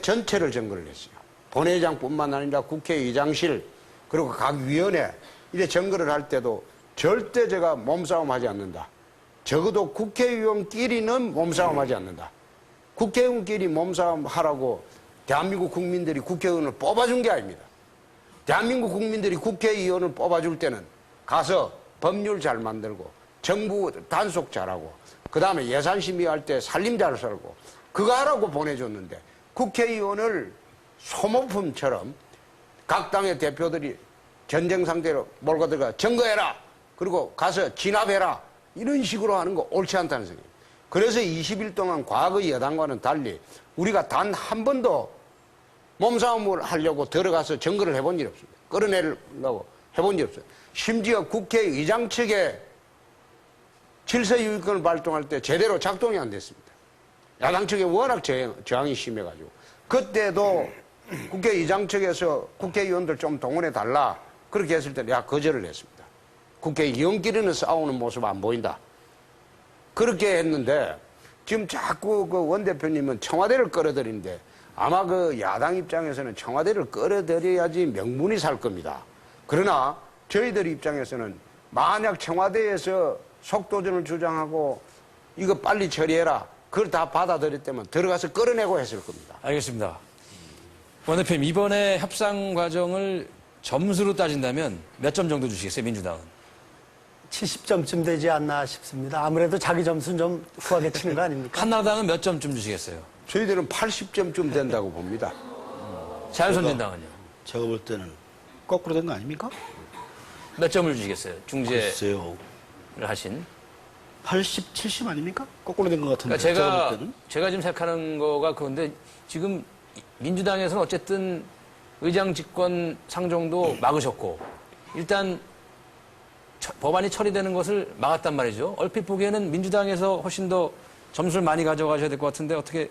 전체를 점거를 했어요. 본회의장뿐만 아니라 국회의장실 그리고 각 위원회 이래 점거를 할 때도 절대 제가 몸싸움하지 않는다. 적어도 국회의원끼리는 몸싸움하지 않는다. 국회의원끼리 몸싸움하라고 대한민국 국민들이 국회의원을 뽑아준 게 아닙니다. 대한민국 국민들이 국회의원을 뽑아줄 때는 가서 법률 잘 만들고 정부 단속 잘하고 그 다음에 예산 심의할 때 살림 잘 살고 그거 하라고 보내줬는데 국회의원을 소모품처럼 각 당의 대표들이 전쟁 상태로 몰고 들어가 점거해라 그리고 가서 진압해라 이런 식으로 하는 거 옳지 않다는 생각입니다. 그래서 20일 동안 과거 여당과는 달리 우리가 단 한 번도 몸싸움을 하려고 들어가서 점거를 해본 일이 없습니다. 끌어내려고 해본 일이 없어요. 심지어 국회의장 측에 질서유지권을 발동할 때 제대로 작동이 안 됐습니다. 야당 측에 워낙 저항이 심해가지고 그때도 국회의장 측에서 국회의원들 좀 동원해달라 그렇게 했을 때 내가 거절을 했습니다. 국회의원끼리는 싸우는 모습 안 보인다. 그렇게 했는데 지금 자꾸 그 원대표님은 청와대를 끌어들이는데 아마 그 야당 입장에서는 청와대를 끌어들여야지 명분이 살 겁니다. 그러나 저희들 입장에서는 만약 청와대에서 속도전을 주장하고 이거 빨리 처리해라. 그걸 다 받아들였다면 들어가서 끌어내고 했을 겁니다. 알겠습니다. 원 대표님, 이번에 협상 과정을 점수로 따진다면 몇 점 정도 주시겠어요, 민주당은? 70점쯤 되지 않나 싶습니다. 아무래도 자기 점수는 좀 후하게 치는 거 아닙니까? 한나라당은 몇 점쯤 주시겠어요? 저희들은 80점쯤 된다고 봅니다. 자유선진당은요? 제가 볼 때는 거꾸로 된 거 아닙니까? 몇 점을 주시겠어요? 중재를 글쎄요. 하신. 80, 70 아닙니까? 거꾸로 된 것 같은데. 제가 그러니까 볼 때는. 제가 지금 생각하는 거가 그런데 지금 민주당에서는 어쨌든 의장 집권 상정도 막으셨고 일단 법안이 처리되는 것을 막았단 말이죠. 얼핏 보기에는 민주당에서 훨씬 더 점수를 많이 가져가셔야 될 것 같은데 어떻게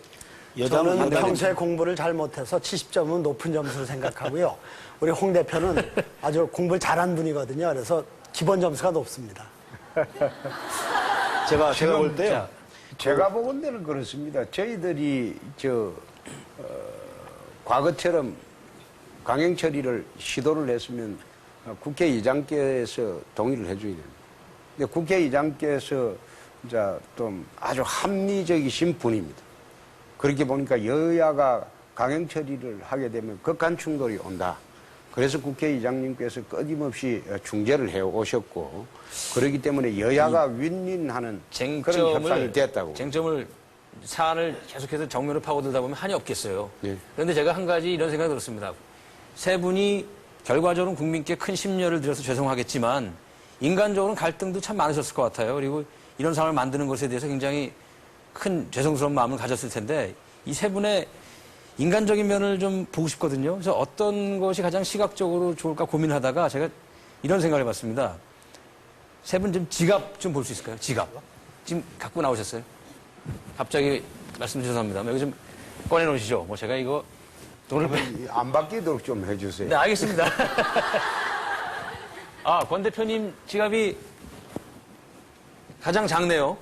저는 평소에 공부를 잘 못해서 70점은 높은 점수로 생각하고요. 우리 홍 대표는 아주 공부를 잘한 분이거든요. 그래서 기본 점수가 높습니다. 제가 볼 때요. 제가 보건대는 그렇습니다. 저희들이 과거처럼 강행 처리를 시도를 했으면 국회의장께서 동의를 해줘야 됩니다. 근데 국회의장께서 이제 좀 아주 합리적이신 분입니다. 그렇게 보니까 여야가 강행 처리를 하게 되면 극한 충돌이 온다. 그래서 국회의장님께서 끊임없이 중재를 해오셨고 그렇기 때문에 여야가 윈윈하는 그런 협상이 됐다고. 쟁점을 사안을 계속해서 정면으로 파고들다 보면 한이 없겠어요. 네. 그런데 제가 한 가지 이런 생각이 들었습니다. 세 분이 결과적으로는 국민께 큰 심려를 드려서 죄송하겠지만 인간적으로는 갈등도 참 많으셨을 것 같아요. 그리고 이런 상황을 만드는 것에 대해서 굉장히 큰 죄송스러운 마음을 가졌을 텐데 이 세 분의 인간적인 면을 좀 보고 싶거든요. 그래서 어떤 것이 가장 시각적으로 좋을까 고민하다가 제가 이런 생각을 해봤습니다. 세 분 좀 지갑 좀 볼 수 있을까요? 지갑. 지금 갖고 나오셨어요? 갑자기 말씀 죄송합니다. 여기 좀 꺼내놓으시죠. 뭐 제가 이거 돈을 안 받기도록 좀 해주세요. 네, 알겠습니다. 권 대표님 지갑이 가장 작네요.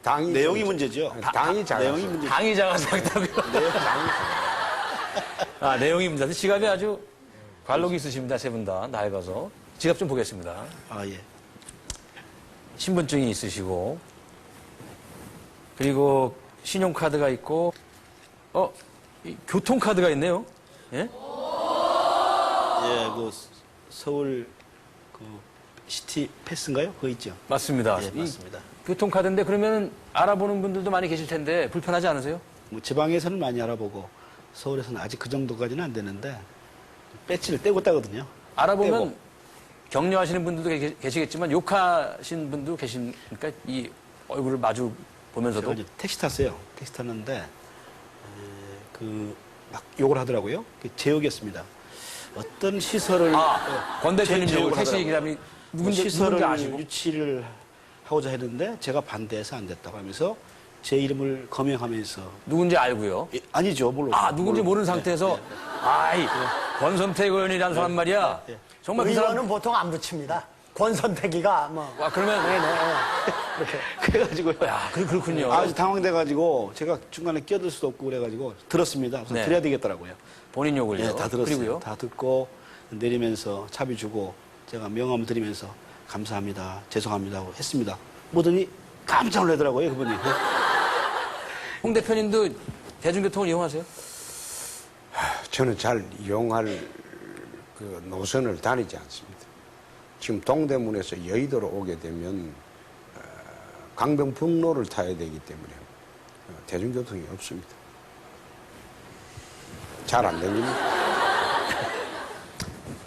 당이 내용이 문제죠. 당이 작아서. 내용이 문제. 당이 작아서 작다고요? 내용이 문제인데 지갑이 아주 관록이 있으십니다. 세 분 다 낡아서. 지갑 좀 보겠습니다. 아, 예. 신분증이 있으시고 그리고 신용카드가 있고 이 교통카드가 있네요. 예? 예, 그 서울 그 시티 패스인가요? 그거 있죠? 맞습니다. 예, 맞습니다. 교통카드인데 그러면 알아보는 분들도 많이 계실 텐데 불편하지 않으세요? 뭐 지방에서는 많이 알아보고 서울에서는 아직 그 정도까지는 안 되는데 배지를 떼고 따거든요. 알아보면 떼고. 격려하시는 분들도 계시겠지만 욕하신 분도 계시니까 이 얼굴을 마주 보면서도 제가 이제 택시 탔어요. 택시 탔는데 막 욕을 하더라고요. 제욕이었습니다. 어떤 시설을 권 대표님 제욕을 욕을 택시 하더라고요. 얘기하면 누군지 시설을 아시고 유치를 하고자 했는데 제가 반대해서 안 됐다고 하면서 제 이름을 거명하면서 누군지 알고요. 아니죠, 물론. 누군지 모르는 상태에서 권선택 의원이라는 사람 말이야. 정말 그 사람 의원은 보통 안 붙입니다. 권선택이가 뭐. 와, 그러면. 그래가지고요. 야, 그렇군요. 아주 당황돼가지고 제가 중간에 끼어들 수도 없고 그래가지고 들었습니다. 그래서 네. 드려야 되겠더라고요. 본인 욕을요? 예, 다 들었어요. 그리고요? 다 듣고 내리면서 차비 주고 제가 명함 드리면서 감사합니다, 죄송합니다 하고 했습니다. 뭐더니 깜짝 놀라더라고요, 그분이. 홍 대표님도 대중교통을 이용하세요? 저는 잘 이용할 그 노선을 다니지 않습니다. 지금 동대문에서 여의도로 오게 되면 강변북로를 타야 되기 때문에 대중교통이 없습니다. 잘 안 됩니다.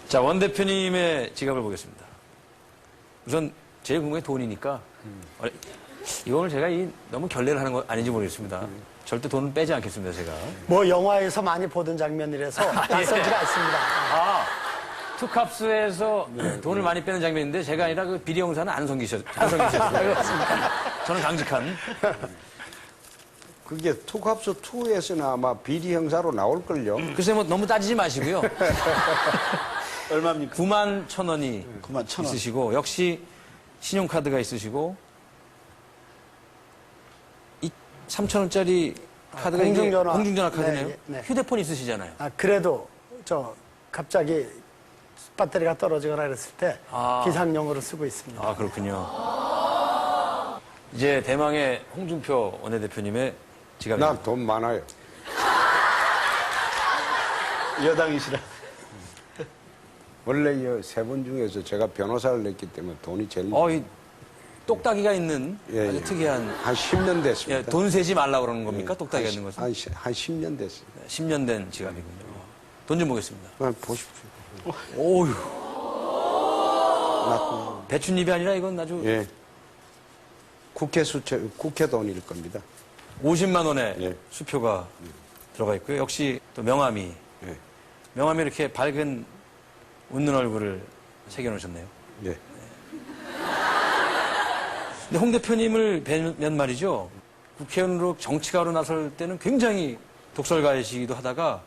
자, 원 대표님의 지갑을 보겠습니다. 우선 제일 궁금한 게 돈이니까 이거를 제가 너무 결례를 하는 거 아닌지 모르겠습니다. 절대 돈은 빼지 않겠습니다, 제가. 뭐 영화에서 많이 보던 장면이라서 낯설지가 않습니다. 아, 투캅스에서 돈을 많이 빼는 장면인데 제가 아니라 그 비리 형사는 안성기셨어요. 저는 강직한. 그게 투캅스 2에서는 아마 비리 형사로 나올걸요. 글쎄 뭐 너무 따지지 마시고요. 얼마입니까? 91,000원이 91,000원. 있으시고 역시 신용카드가 있으시고 이 3,000원짜리 카드가 이게 공중전화. 공중전화 카드네요. 네, 네. 휴대폰 있으시잖아요. 아, 그래도 갑자기 배터리가 떨어지거나 그랬을 때 아. 비상용으로 쓰고 있습니다. 아, 그렇군요. 이제 대망의 홍준표 원내대표님의 지갑입니다. 난 돈 많아요. 여당이시라. 원래 이 세 분 중에서 제가 변호사를 냈기 때문에 돈이 제일 이 똑딱이가 있는 예, 아주 예. 특이한 한 10년 됐습니다. 예, 돈 세지 말라 그러는 겁니까? 똑딱이가 있는 것은? 한 10년 됐습니다. 10년 된 지갑이군요. 돈 좀 보겠습니다. 보십시오. 오유. 나, 배춧잎이 아니라 이건 아주 예. 국회 돈일 겁니다. 50만 원의 예. 수표가 들어가 있고요. 역시 또 명함이 예. 명함에 이렇게 밝은 웃는 얼굴을 새겨놓으셨네요. 예. 근데 홍 대표님을 뵈면 말이죠. 국회의원으로 정치가로 나설 때는 굉장히 독설가이시기도 하다가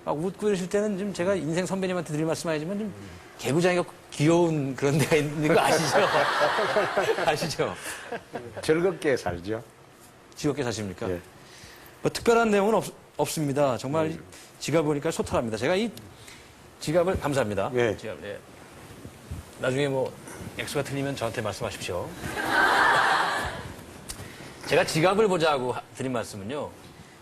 막 웃고 이러실 때는 좀 제가 인생 선배님한테 드릴 말씀 아니지만 좀 개구장이가 귀여운 그런 데가 있는 거 아시죠? 아시죠? 즐겁게 살죠. 즐겁게 사십니까? 예. 뭐 특별한 내용은 없습니다. 정말 지갑 보니까 소탈합니다. 제가 이 지갑을 감사합니다. 예. 지갑, 예. 나중에 뭐 액수가 틀리면 저한테 말씀하십시오. 제가 지갑을 보자고 드린 말씀은요.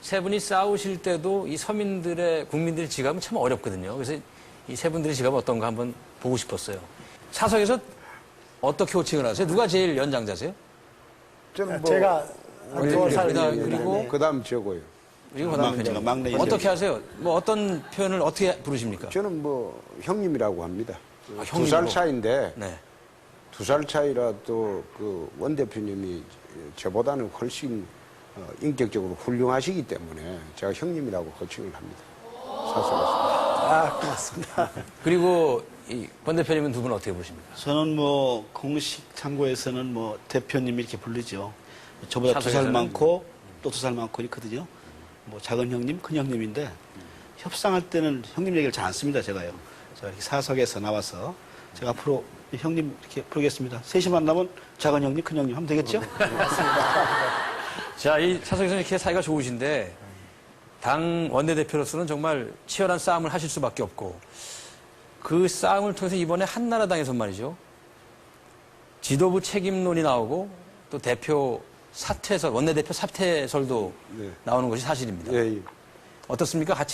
세 분이 싸우실 때도 이 서민들의 국민들의 지갑은 참 어렵거든요. 그래서 이 세 분들의 지갑은 어떤가 한번 보고 싶었어요. 사석에서 어떻게 호칭을 하세요? 누가 제일 연장자세요? 저는 제가 한 두어 살 그리고 그 다음 저고요. 그리고 제가 막내 어떻게 하세요? 뭐 어떤 표현을 어떻게 부르십니까? 저는 뭐 형님이라고 합니다. 아, 두 살 형님으로. 차인데 네. 2살 차이라도 그 원 대표님이 저보다는 훨씬 인격적으로 훌륭하시기 때문에 제가 형님이라고 호칭을 합니다. 사석에서. 아, 고맙습니다. 그리고 이 권 대표님은 두 분 어떻게 부르십니까? 저는 뭐 공식 창고에서는 뭐 대표님 이렇게 부르죠. 저보다 2살 사석에서는? 많고 또 2살 많고 있거든요. 뭐 작은 형님, 큰 형님인데 협상할 때는 형님 얘기를 잘 안 씁니다, 제가요. 제가 이렇게 사석에서 나와서 제가 앞으로 형님 이렇게 부르겠습니다. 셋이 만나면 작은 형님, 큰 형님 하면 되겠죠? 자, 이 사석에서는 이렇게 사이가 좋으신데 당 원내대표로서는 정말 치열한 싸움을 하실 수밖에 없고 그 싸움을 통해서 이번에 한나라당에서 말이죠. 지도부 책임론이 나오고 또 대표 사퇴설, 원내대표 사퇴설도 네. 나오는 것이 사실입니다. 예, 예. 어떻습니까? 같이